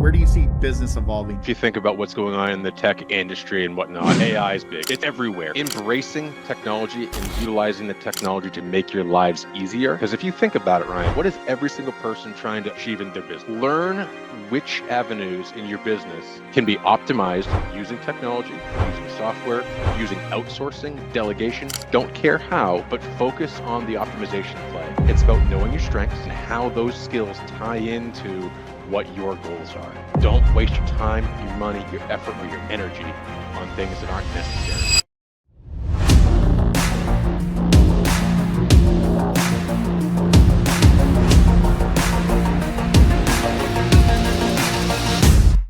Where do you see business evolving? If you think about what's going on in the tech industry and whatnot, AI is big. It's everywhere. Embracing technology and utilizing the technology to make your lives easier. Because if you think about it, Ryan, what is every single person trying to achieve in their business? Learn which avenues in your business can be optimized using technology, using software, using outsourcing, delegation. Don't care how, but focus on the optimization play. It's about knowing your strengths and how those skills tie into what your goals are. Don't waste your time, your money, your effort, or your energy on things that aren't necessary.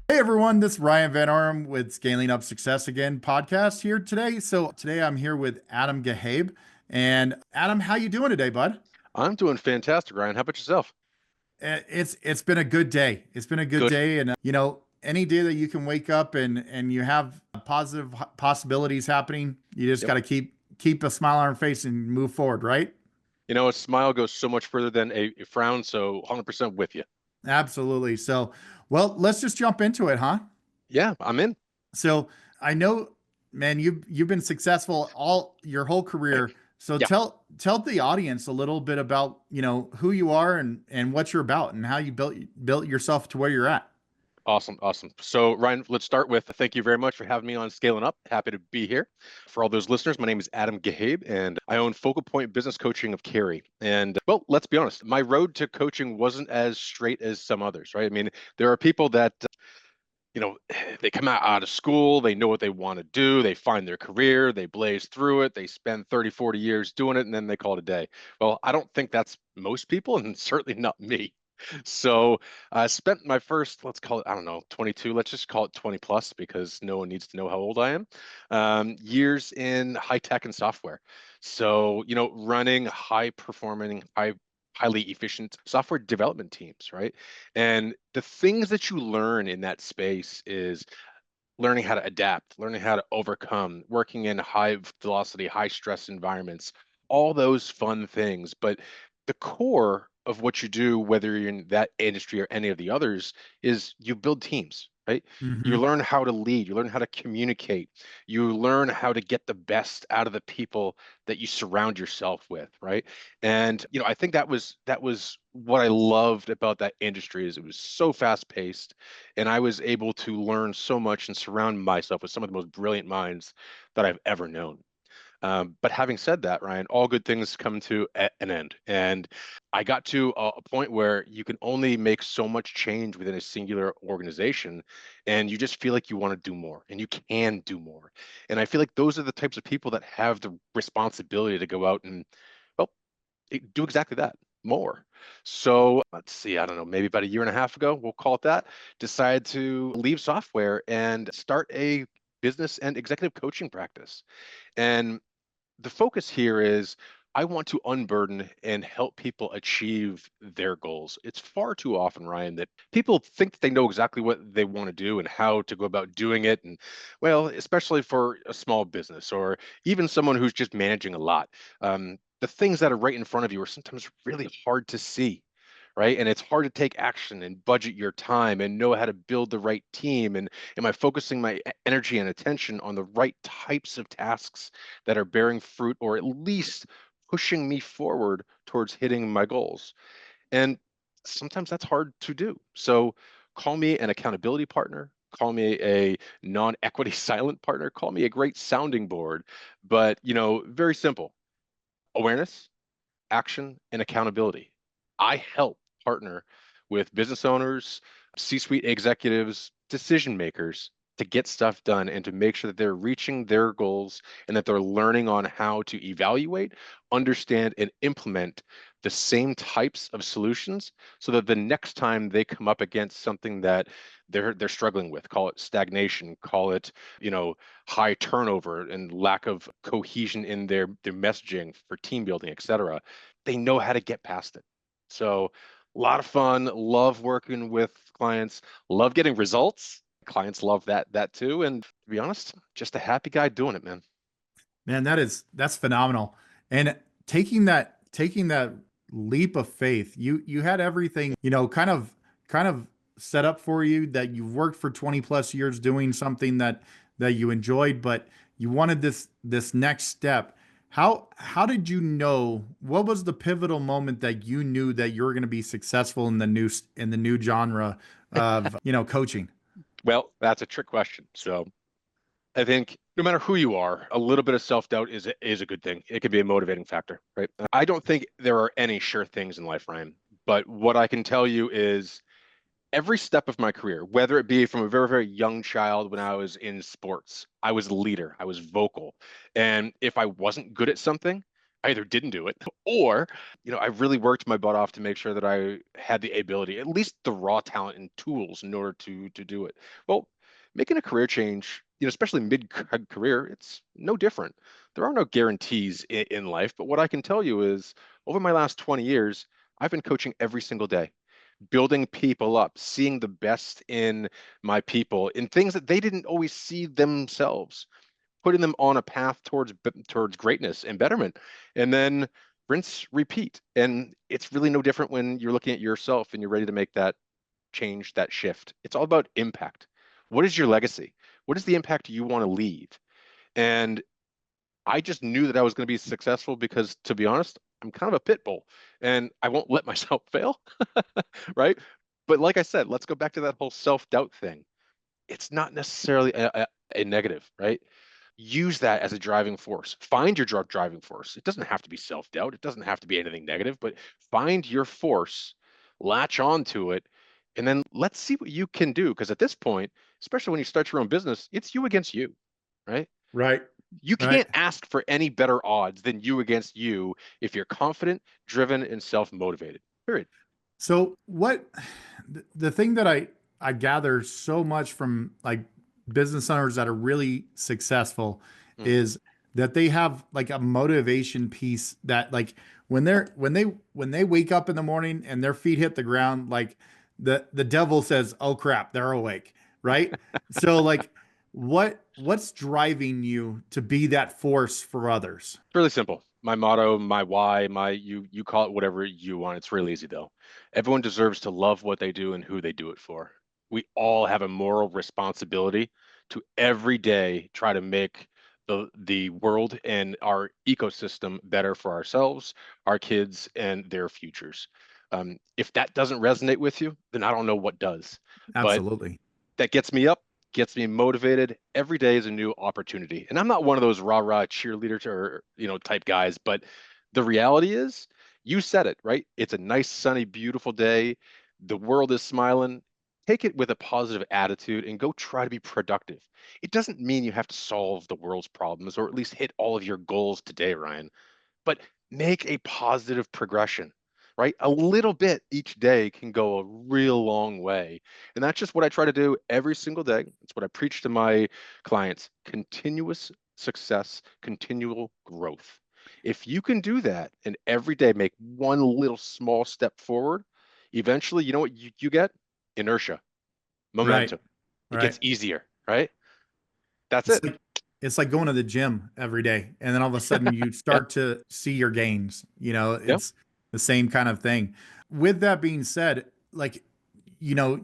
Hey everyone, this is Ryan Van Ornum with Scaling Up Success Again podcast here today. So today I'm here with Adam Geheb. And Adam, how you doing today, bud? I'm doing fantastic, Ryan. How about yourself? It's been a good day. It's been a good Good. day, and any day that you can wake up and you have positive possibilities happening, you just Yep. got to keep a smile on your face and move forward, right? You know, a smile goes so much further than a frown, so 100% with you. Absolutely. So, well, let's just jump into it, huh? Yeah, I'm in. So I know, man, you've been successful all your whole career. So Yeah. tell the audience a little bit about, who you are and what you're about and how you built yourself to where you're at. Awesome. Awesome. So, Ryan, let's start with thank you very much for having me on Scaling Up. Happy to be here. For all those listeners, my name is Adam Geheb, and I own Focal Point Business Coaching of Cary. And, well, let's be honest, my road to coaching wasn't as straight as some others, right? I mean, there are people that, they come out of school, they know what they want to do, they find their career, they blaze through it, they spend 30, 40 years doing it, and then they call it a day. Well, I don't think that's most people, and certainly not me. So I spent my first, let's call it, I don't know, 22, let's just call it 20 plus because no one needs to know how old I am, years in high tech and software. So, running high performing, highly efficient software development teams, right? And the things that you learn in that space is learning how to adapt, learning how to overcome, working in high velocity, high stress environments, all those fun things. But the core of what you do, whether you're in that industry or any of the others, is you build teams, right? You Hmm. learn how to lead, you learn how to communicate, you learn how to get the best out of the people that you surround yourself with, right? And I think that was what I loved about that industry is it was so fast paced and I was able to learn so much and surround myself with some of the most brilliant minds that I've ever known. But having said that, Ryan, all good things come to an end. And I got to a point where you can only make so much change within a singular organization. And you just feel like you want to do more and you can do more. And I feel like those are the types of people that have the responsibility to go out and, well, do exactly that more. So let's see, I don't know, maybe about a year and a half ago, we'll call it that, decided to leave software and start a business and executive coaching practice. And the focus here is I want to unburden and help people achieve their goals. It's far too often, Ryan, that people think that they know exactly what they want to do and how to go about doing it. And well, especially for a small business or even someone who's just managing a lot, the things that are right in front of you are sometimes really hard to see. Right. And it's hard to take action and budget your time and know how to build the right team. And am I focusing my energy and attention on the right types of tasks that are bearing fruit or at least pushing me forward towards hitting my goals? And sometimes that's hard to do. So call me an accountability partner, call me a non-equity silent partner, call me a great sounding board. But, very simple awareness, action, and accountability. I help partner with business owners, C suite executives, decision makers to get stuff done and to make sure that they're reaching their goals and that they're learning on how to evaluate, understand, and implement the same types of solutions so that the next time they come up against something that they're struggling with, call it stagnation, call it, high turnover and lack of cohesion in their messaging for team building, et cetera, they know how to get past it. So a lot of fun, love working with clients, love getting results. Clients love that too. And to be honest, just a happy guy doing it, man. Man, that's phenomenal. And taking that leap of faith, you had everything, kind of set up for you, that you've worked for 20 plus years doing something that you enjoyed, but you wanted this next step. How did you know, what was the pivotal moment that you knew that you were going to be successful in the new genre of, coaching? Well, that's a trick question. So I think no matter who you are, a little bit of self-doubt is a good thing. It can be a motivating factor, right? I don't think there are any sure things in life, Ryan. But what I can tell you is every step of my career, whether it be from a very, very young child when I was in sports, I was a leader, I was vocal. And if I wasn't good at something, I either didn't do it or, I really worked my butt off to make sure that I had the ability, at least the raw talent and tools in order to do it. Well, making a career change, especially mid-career, it's no different. There are no guarantees in life, but what I can tell you is over my last 20 years, I've been coaching every single day, building people up, seeing the best in my people, in things that they didn't always see themselves, putting them on a path towards greatness and betterment, and then rinse, repeat. And it's really no different when you're looking at yourself and you're ready to make that change, that shift. It's all about impact. What is your legacy? What is the impact you want to leave? And I just knew that I was going to be successful because, to be honest, I'm kind of a pit bull and I won't let myself fail, right? But like I said, let's go back to that whole self-doubt thing. It's not necessarily a negative, right? Use that as a driving force. Find your driving force. It doesn't have to be self-doubt. It doesn't have to be anything negative, but find your force, latch on to it, and then let's see what you can do. Because at this point, especially when you start your own business, it's you against you, right? Right. You Right. can't ask for any better odds than you against you if you're confident, driven, and self-motivated. Period. So the thing that I gather so much from like business owners that are really successful Mm. is that they have like a motivation piece that like when they wake up in the morning and their feet hit the ground, like the devil says, "Oh crap, they're awake," right? So like what's driving you to be that force for others? It's really simple. My motto, my why, you call it whatever you want. It's really easy though. Everyone deserves to love what they do and who they do it for. We all have a moral responsibility to every day try to make the world and our ecosystem better for ourselves, our kids, and their futures. If that doesn't resonate with you, then I don't know what does. But Absolutely. that gets me up, gets me motivated. Every day is a new opportunity. And I'm not one of those rah-rah cheerleader or, type guys, but the reality is, you said it, right? It's a nice, sunny, beautiful day. The world is smiling. Take it with a positive attitude and go try to be productive. It doesn't mean you have to solve the world's problems or at least hit all of your goals today, Ryan, but make a positive progression, right? A little bit each day can go a real long way. And that's just what I try to do every single day. It's what I preach to my clients: continuous success, continual growth. If you can do that and every day make one little small step forward, eventually, you know what you get? Inertia, Right. momentum. It Right. gets easier, right? That's It's it. like it's like going to the gym every day, and then all of a sudden you Yeah. start to see your gains. Yeah. It's the same kind of thing. With that being said, like, you know,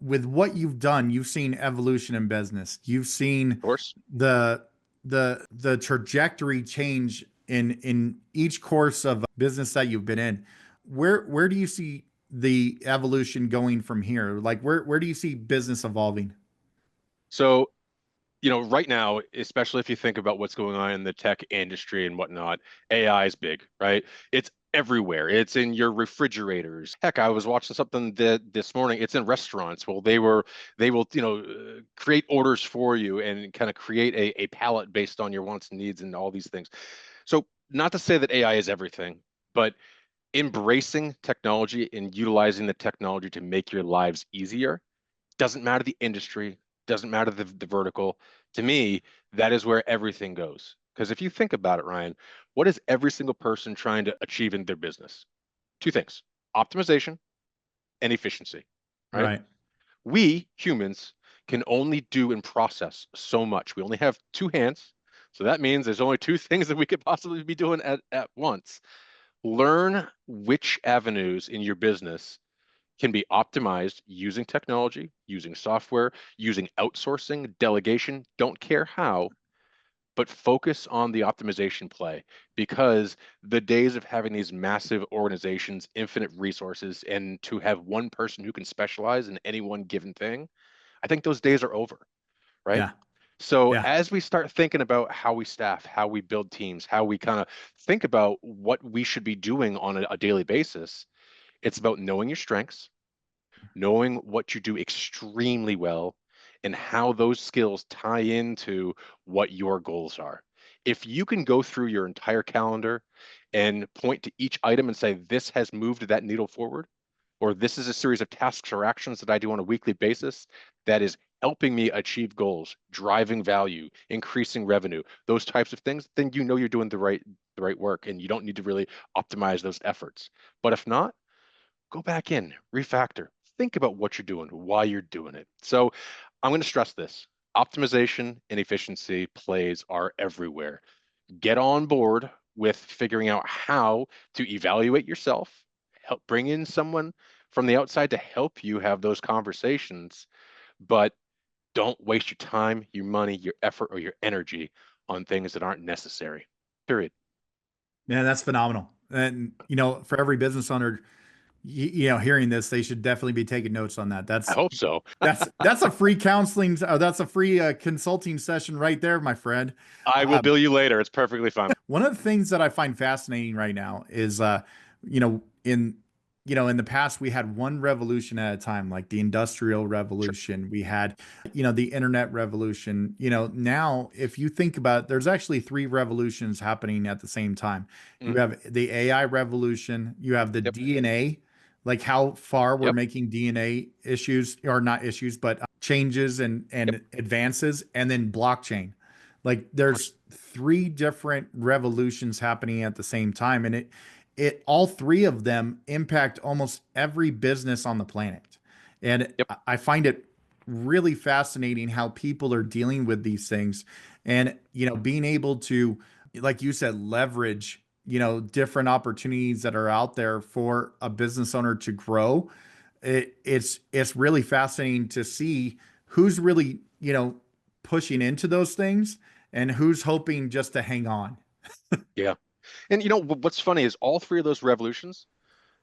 with what you've done, you've seen evolution in business. You've Of seen course. the the trajectory change in each course of business that you've been in. Where do you see the evolution going from here? Like where do you see business evolving? So right now, especially if you think about what's going on in the tech industry and whatnot, AI is big, right? It's everywhere. It's in your refrigerators. Heck, I was watching something that this morning. It's in restaurants. Well, they will, create orders for you and kind of create a palette based on your wants and needs and all these things. So, not to say that AI is everything, but embracing technology and utilizing the technology to make your lives easier doesn't matter the industry, doesn't matter the vertical. To me, that is where everything goes. Because if you think about it, Ryan, what is every single person trying to achieve in their business? Two things: optimization and efficiency, right? Right. We humans can only do and process so much. We only have two hands. So that means there's only two things that we could possibly be doing at once. Learn which avenues in your business can be optimized using technology, using software, using outsourcing, delegation, don't care how, but focus on the optimization play, because the days of having these massive organizations, infinite resources, and to have one person who can specialize in any one given thing, I think those days are over, right? Yeah. So Yeah. as we start thinking about how we staff, how we build teams, how we kind of think about what we should be doing on a daily basis, it's about knowing your strengths, knowing what you do extremely well, and how those skills tie into what your goals are. If you can go through your entire calendar and point to each item and say, this has moved that needle forward, or this is a series of tasks or actions that I do on a weekly basis that is helping me achieve goals, driving value, increasing revenue, those types of things, then you know you're doing the right work and you don't need to really optimize those efforts. But if not, go back in, refactor, think about what you're doing, why you're doing it. So I'm going to stress this. Optimization and efficiency plays are everywhere. Get on board with figuring out how to evaluate yourself, help bring in someone from the outside to help you have those conversations, but don't waste your time, your money, your effort, or your energy on things that aren't necessary. Period. Man, that's phenomenal. And for every business owner, hearing this, they should definitely be taking notes on that. I That's hope so. that's a free counseling. That's a free consulting session right there, my friend. I will Uh, bill you later. It's perfectly fine. One of the things that I find fascinating right now is, you know, in in the past we had one revolution at a time, like the Industrial Sure. Revolution. We had, the Internet Revolution. Now if you think about it, there's actually three revolutions happening at the same time. You Mm, have the AI revolution, you have the yep. DNA, like how far we're Yep. making DNA issues, or not issues, but changes and Yep. advances, and then blockchain. Like there's three different revolutions happening at the same time, and it all three of them impact almost every business on the planet. And Yep. I find it really fascinating how people are dealing with these things, and being able to, like you said, leverage different opportunities that are out there for a business owner to grow. It's really fascinating to see who's really pushing into those things and who's hoping just to hang on. Yeah. And what's funny is all three of those revolutions,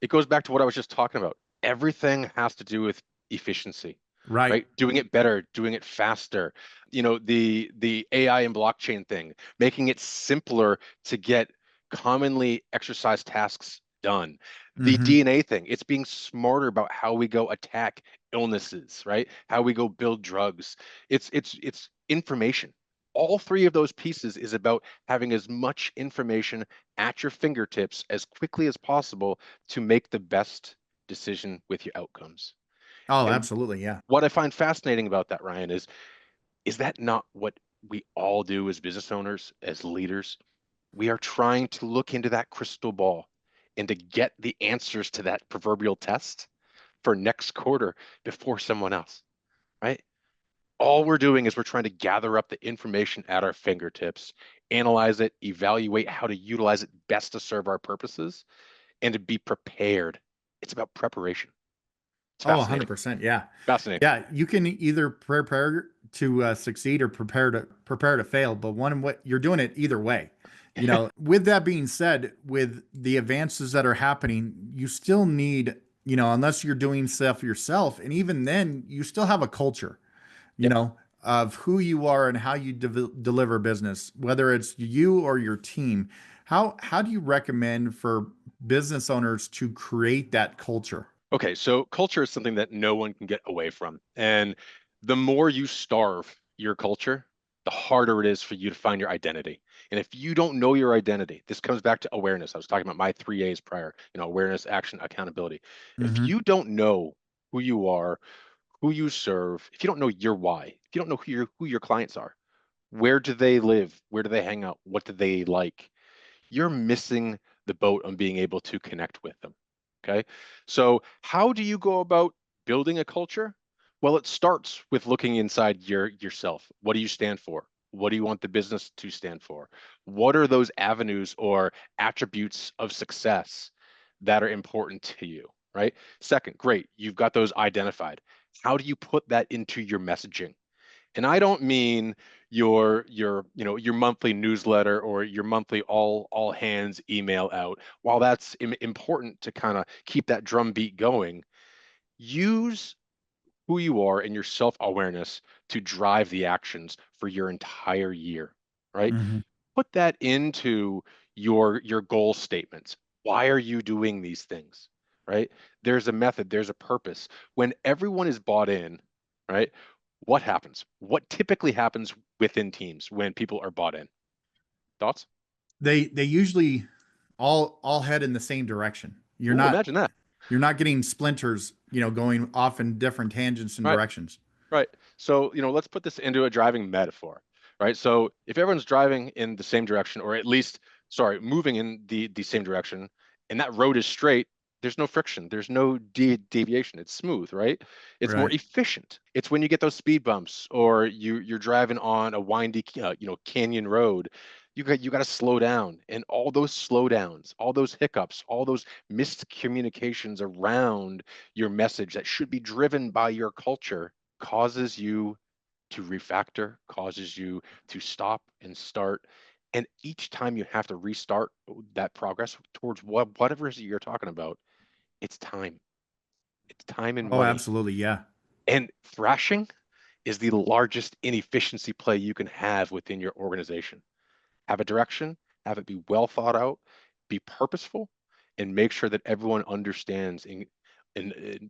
it goes back to what I was just talking about. Everything has to do with efficiency, Right. right? Doing it better, doing it faster. The AI and blockchain thing, making it simpler to get commonly exercised tasks done. The Hmm. DNA thing, it's being smarter about how we go attack illnesses, right? How we go build drugs. It's information. All three of those pieces is about having as much information at your fingertips as quickly as possible to make the best decision with your outcomes. Oh, And absolutely. Yeah. what I find fascinating about that, Ryan, is that not what we all do as business owners, as leaders? We are trying to look into that crystal ball and to get the answers to that proverbial test for next quarter before someone else, right? All we're doing is we're trying to gather up the information at our fingertips, analyze it, evaluate how to utilize it best to serve our purposes, and to be prepared. It's about preparation. It's Oh, fascinating. 100%. Yeah. Fascinating. Yeah. You can either prepare to succeed or prepare to fail, but what you're doing it either way. With that being said, with the advances that are happening, you still need, unless you're doing stuff yourself, and even then, you still have a culture, you Yep. know, of who you are and how you deliver business, whether it's you or your team. How do you recommend for business owners to create that culture? Okay, so culture is something that no one can get away from. And the more you starve your culture, the harder it is for you to find your identity. And if you don't know your identity, this comes back to awareness. I was talking about my 3 A's prior, awareness, action, accountability. If Hmm. you don't know who you are, who you serve, if you don't know your why, if you don't know who your clients are, where do they live, where do they hang out, what do they like, you're missing the boat on being able to connect with them. Okay. So, how do you go about building a culture? Well, it starts with looking inside yourself. What do you stand for? What do you want the business to stand for? What are those avenues or attributes of success that are important to you? right? Second, great, you've got those identified. How do you put that into your messaging? And I don't mean your monthly newsletter or your monthly all hands email out. While that's important to kind of keep that drumbeat going, use who you are and your self-awareness to drive the actions for your entire year, right? Hmm. Put that into your goal statements. Why are you doing these things, right? There's a method, there's a purpose. When everyone is bought in, right? What happens? What typically happens within teams when people are bought in? Thoughts? They usually all head in the same direction. Ooh, imagine that. You're not getting splinters, going off in different tangents and Right. directions. Right. So, let's put this into a driving metaphor, right? So if everyone's driving in the same direction, or at least, sorry, moving in the same direction, and that road is straight, there's no friction, there's no deviation. It's smooth, right? It's more Right. efficient. It's when you get those speed bumps, or you're driving on a windy, canyon road. You got to slow down, and all those slowdowns, all those hiccups, all those missed communications around your message that should be driven by your culture causes you to refactor, causes you to stop and start. And each time you have to restart that progress towards whatever it is you're talking about, it's time. It's time and Oh, money. absolutely. Yeah. And thrashing is the largest inefficiency play you can have within your organization. Have a direction, have it be well thought out, be purposeful, and make sure that everyone understands and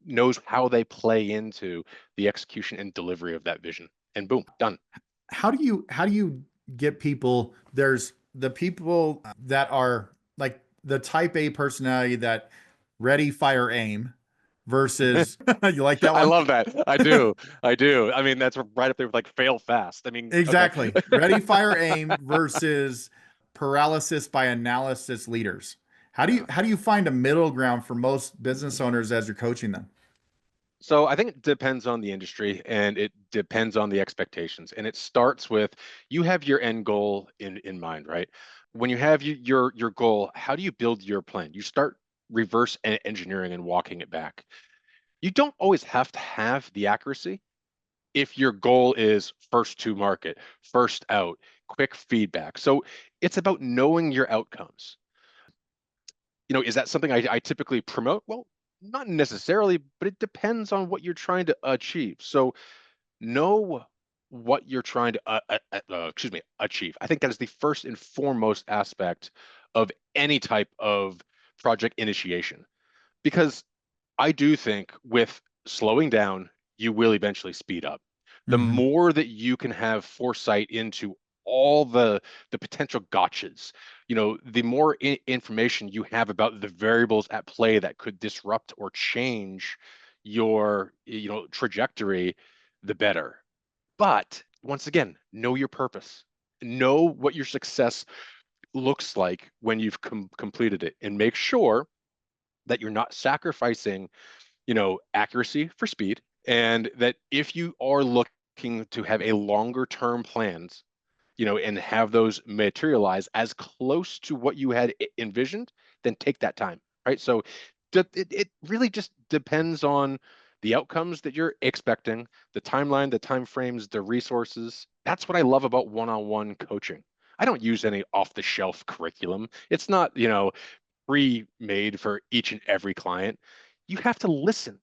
knows how they play into the execution and delivery of that vision. And boom, done. How do you get people? There's the people that are like the type A personality that ready, fire, aim versus you like that I one? love that. I do. I do. I mean, that's right up there with like fail fast. I mean, okay. Exactly. Ready, fire, aim versus paralysis by analysis leaders. How do you Yeah. how do you find a middle ground for most business owners as you're coaching them? So I think it depends on the industry and it depends on the expectations. And it starts with you have your end goal in mind, right? When you have your goal, how do you build your plan? You start reverse engineering and walking it back. You don't always have to have the accuracy if your goal is first to market, first out, quick feedback. So it's about knowing your outcomes. Is that something I typically promote? Well, not necessarily, but it depends on what you're trying to achieve. So know what you're trying to achieve. I think that is the first and foremost aspect of any type of project initiation, because I do think with slowing down, you will eventually speed up. The Hmm. more that you can have foresight into all the potential gotchas, the more information you have about the variables at play that could disrupt or change your, trajectory, the better. But once again, know your purpose. Know what your success looks like when you've completed it, and make sure that you're not sacrificing accuracy for speed, and that if you are looking to have a longer term plans, and have those materialize as close to what you had envisioned, then take that time, right? So it really just depends on the outcomes that you're expecting, the timeline, the time frames, the resources. That's what I love about one-on-one coaching. I don't use any off-the-shelf curriculum. It's not, pre-made for each and every client. You have to listen,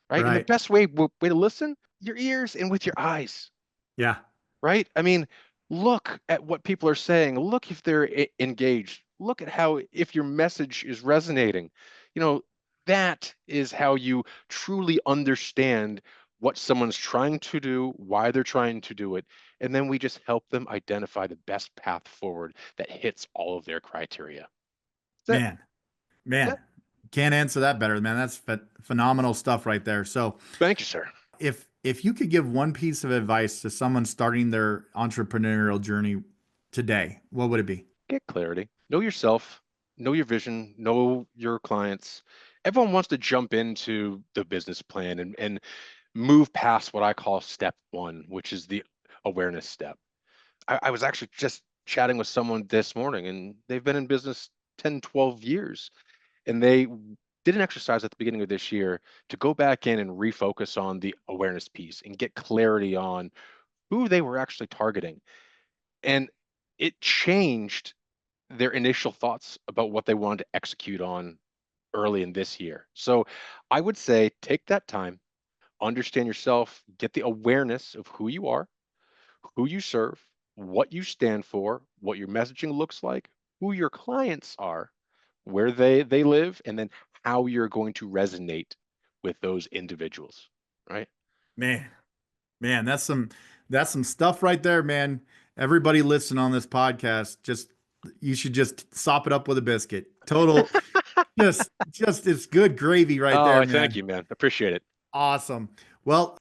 right? And the Right. best way to listen, your ears and with your eyes, Yeah. right? I mean, look at what people are saying. Look if they're engaged. Look at how, if your message is resonating. You know, that is how you truly understand what someone's trying to do, why they're trying to do it. And then we just help them identify the best path forward that hits all of their criteria. That's it. Man, man, That's it. can't answer that better, man. That's phenomenal stuff right there. So, Thank you, sir. if you could give one piece of advice to someone starting their entrepreneurial journey today, what would it be? Get clarity. Know yourself, know your vision, know your clients. Everyone wants to jump into the business plan and move past what I call step one, which is the awareness step. I was actually just chatting with someone this morning, and they've been in business 10, 12 years, and they did an exercise at the beginning of this year to go back in and refocus on the awareness piece and get clarity on who they were actually targeting. And it changed their initial thoughts about what they wanted to execute on early in this year. So I would say take that time, understand yourself, get the awareness of who you are, who you serve, what you stand for, what your messaging looks like, who your clients are, where they live, and then how you're going to resonate with those individuals, right? Man, man, that's some stuff right there, man. Everybody listening on this podcast, just you should just sop it up with a biscuit. Total, just it's good gravy right Oh, there, I thank man. you, man. Appreciate it. Awesome. Well,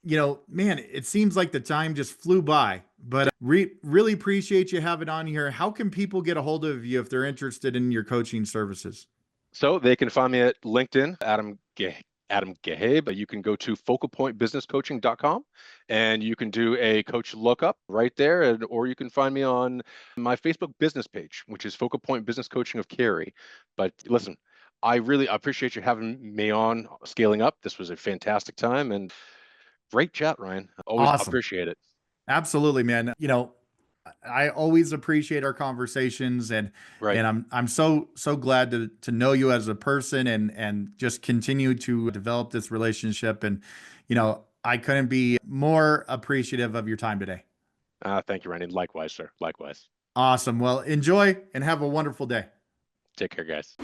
man, it seems like the time just flew by, but really appreciate you having on here. How can people get a hold of you if they're interested in your coaching services? So they can find me at LinkedIn, Adam Geheb. You can go to focalpointbusinesscoaching.com and you can do a coach lookup right there, or you can find me on my Facebook business page, which is Focal Point Business Coaching of Cary. But listen, I really appreciate you having me on Scaling Up. This was a fantastic time and great chat, Ryan. Always Awesome. appreciate it. Absolutely, man. I always appreciate our conversations, and Right. I'm so glad to know you as a person, and just continue to develop this relationship. And I couldn't be more appreciative of your time today. Thank you, Ryan. Likewise, sir. Likewise. Awesome. Well, enjoy and have a wonderful day. Take care, guys.